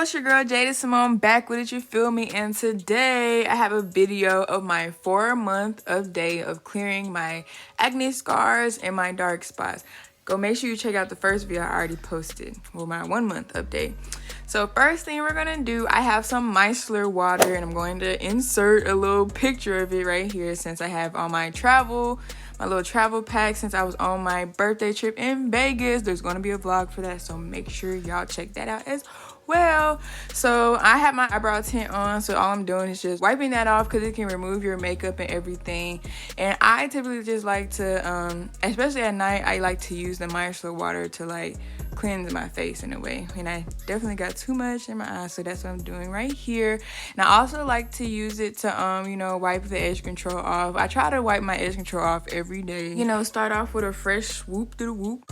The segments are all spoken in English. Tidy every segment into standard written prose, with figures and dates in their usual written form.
it's your girl Jada back with it, you feel me? And today I have a video of my 4-month update of clearing my acne scars and my dark spots. Go make sure you check out the first video I already posted, well, my 1-month update. So first thing we're gonna do, I have some micellar water and I'm going to insert a little picture of it right here since I have all my little travel pack since I was on my birthday trip in Vegas. There's going to be a vlog for that, so make sure y'all check that out as well. So I have my eyebrow tint on, so all I'm doing is just wiping that off because it can remove your makeup and everything. And I typically just like to, especially at night, I like to use the micellar water to like cleanse my face in a way. And I definitely got too much in my eyes, so that's what I'm doing right here. And I also like to use it to you know, wipe the edge control off. I try to wipe my edge control off every day, you know, start off with a fresh whoop to the whoop.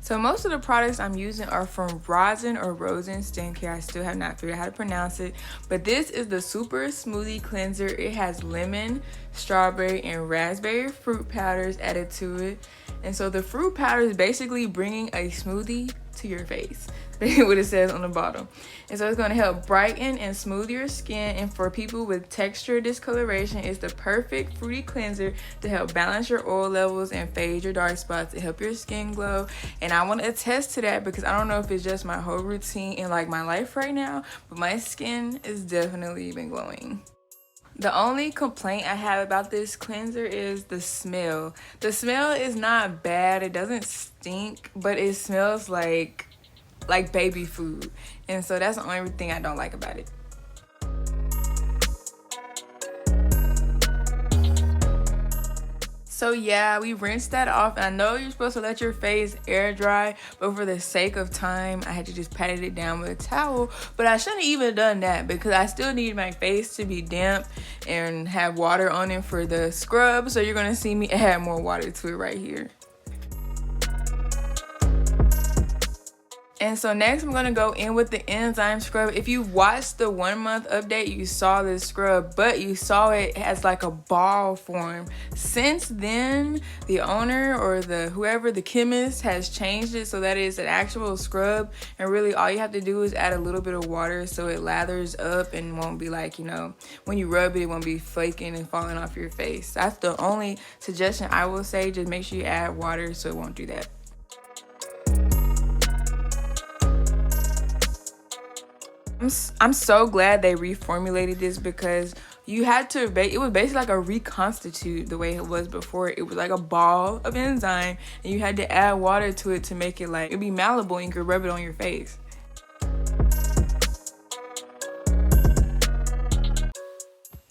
So most of the products I'm using are from ROSEN Skincare. I still have not figured out how to pronounce it, but this is the Super Smoothie Cleanser. It has lemon, strawberry, and raspberry fruit powders added to it. And so the fruit powder is basically bringing a smoothie to your face. That's what it says on the bottle. And so it's going to help brighten and smooth your skin. And for people with texture discoloration, it's the perfect fruity cleanser to help balance your oil levels and fade your dark spots and help your skin glow. And I want to attest to that because I don't know if it's just my whole routine in like my life right now, but my skin is definitely been glowing. The only complaint I have about this cleanser is the smell. The smell is not bad. It doesn't stink, but it smells like baby food. And so that's the only thing I don't like about it. So yeah, we rinsed that off. And I know you're supposed to let your face air dry, but for the sake of time, I had to just pat it down with a towel. But I shouldn't even done that because I still need my face to be damp and have water on it for the scrub. So you're gonna see me add more water to it right here. And so next I'm going to go in with the Enzyme Scrub. If you watched the 1-month update, you saw this scrub, but you saw it as like a ball form. Since then, the owner or whoever, the chemist, has changed it so that it's an actual scrub. And really all you have to do is add a little bit of water so it lathers up and won't be like, you know, when you rub it, it won't be flaking and falling off your face. That's the only suggestion I will say. Just make sure you add water so it won't do that. I'm so glad they reformulated this because you had to, it was basically like a reconstitute the way it was before. It was like a ball of enzyme and you had to add water to it to make it like, it'd be malleable and you could rub it on your face.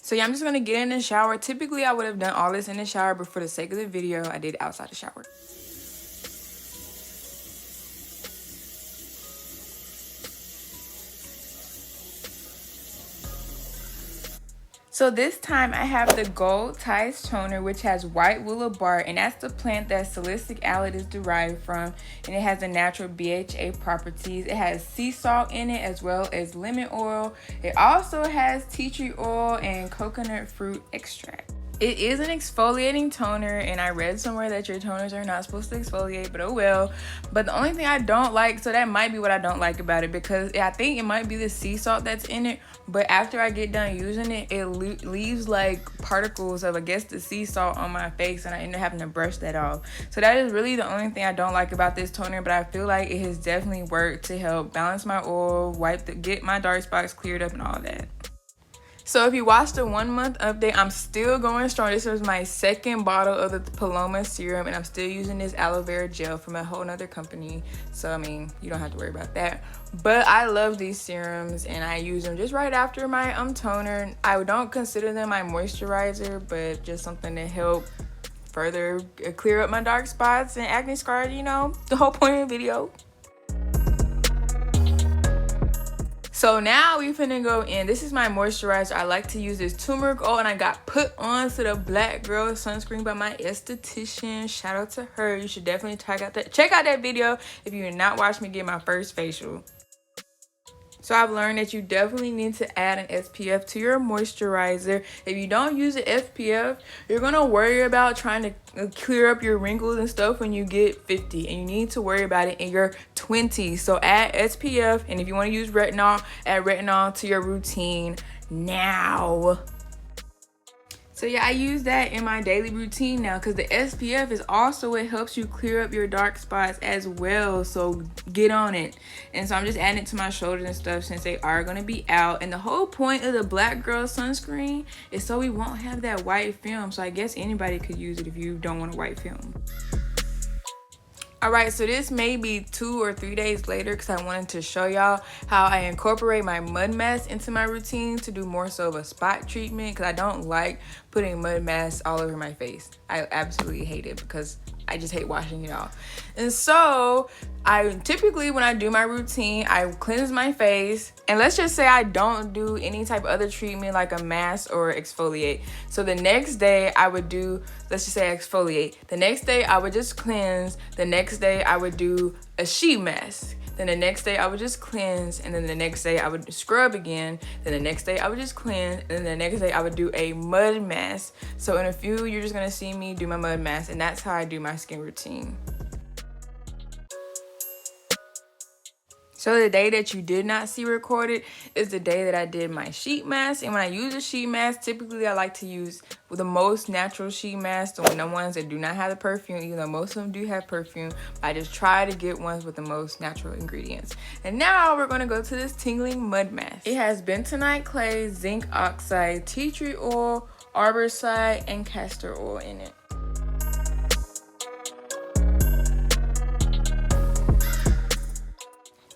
So yeah, I'm just gonna get in the shower. Typically I would have done all this in the shower, but for the sake of the video, I did it outside the shower. So this time I have the Gold Ties Toner, which has white willow bark, and that's the plant that salicylic acid is derived from, and it has the natural BHA properties. It has sea salt in it as well as lemon oil. It also has tea tree oil and coconut fruit extract. It is an exfoliating toner, and I read somewhere that your toners are not supposed to exfoliate, but oh well. But the only thing I don't like, so that might be what I don't like about it, because I think it might be the sea salt that's in it, but after I get done using it, it leaves like particles of, I guess, the sea salt on my face, and I end up having to brush that off. So that is really the only thing I don't like about this toner, but I feel like it has definitely worked to help balance my oil, get my dark spots cleared up and all that. So if you watched the 1-month update, I'm still going strong. This was my 2nd bottle of the Paloma serum, and I'm still using this aloe vera gel from a whole nother company. So I mean, you don't have to worry about that. But I love these serums and I use them just right after my toner. I don't consider them my moisturizer, but just something to help further clear up my dark spots and acne scars, you know, the whole point of the video. So now we finna go in. This is my moisturizer. I like to use this turmeric oil, and I got put on to the Black Girl sunscreen by my esthetician. Shout out to her. You should definitely check out that video if you did not watch me get my first facial. So I've learned that you definitely need to add an SPF to your moisturizer. If you don't use an SPF, you're going to worry about trying to clear up your wrinkles and stuff when you get 50. And you need to worry about it in your 20s. So add SPF. And if you want to use retinol, add retinol to your routine now. So yeah, I use that in my daily routine now because the SPF is also, it helps you clear up your dark spots as well. So get on it. And so I'm just adding it to my shoulders and stuff since they are going to be out. And the whole point of the Black Girl sunscreen is so we won't have that white film. So I guess anybody could use it if you don't want a white film. Alright, so this may be 2 or 3 days later because I wanted to show y'all how I incorporate my mud mask into my routine to do more so of a spot treatment because I don't like putting mud masks all over my face. I absolutely hate it because I just hate washing it off. And so I typically, when I do my routine, I cleanse my face. And let's just say I don't do any type of other treatment like a mask or exfoliate. So the next day I would do, let's just say exfoliate. The next day I would just cleanse. The next day I would do a sheet mask. Then the next day I would just cleanse, and then the next day I would scrub again. Then the next day I would just cleanse, and then the next day I would do a mud mask. So in a few, you're just gonna see me do my mud mask, and that's how I do my skin routine. So the day that you did not see recorded is the day that I did my sheet mask. And when I use a sheet mask, typically I like to use the most natural sheet mask, the ones that do not have the perfume, even though most of them do have perfume. I just try to get ones with the most natural ingredients. And now we're going to go to this Tingling Mud Mask. It has bentonite clay, zinc oxide, tea tree oil, arborcide, and castor oil in it.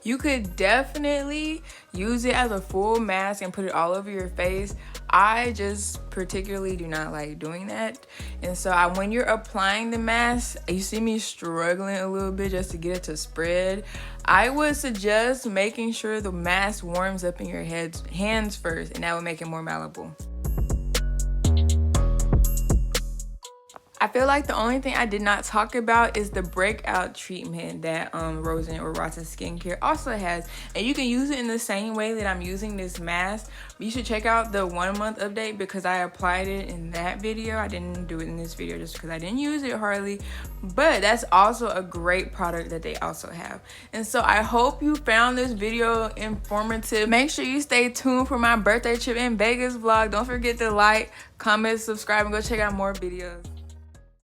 You could definitely use it as a full mask and put it all over your face. I just particularly do not like doing that. And so when you're applying the mask, you see me struggling a little bit just to get it to spread. I would suggest making sure the mask warms up in your hands first, and that would make it more malleable. I feel like the only thing I did not talk about is the Breakout Treatment that ROSEN Skincare also has. And you can use it in the same way that I'm using this mask. You should check out the 1 month update because I applied it in that video. I didn't do it in this video just because I didn't use it hardly. But that's also a great product that they also have. And so I hope you found this video informative. Make sure you stay tuned for my birthday trip in Vegas vlog. Don't forget to like, comment, subscribe, and go check out more videos.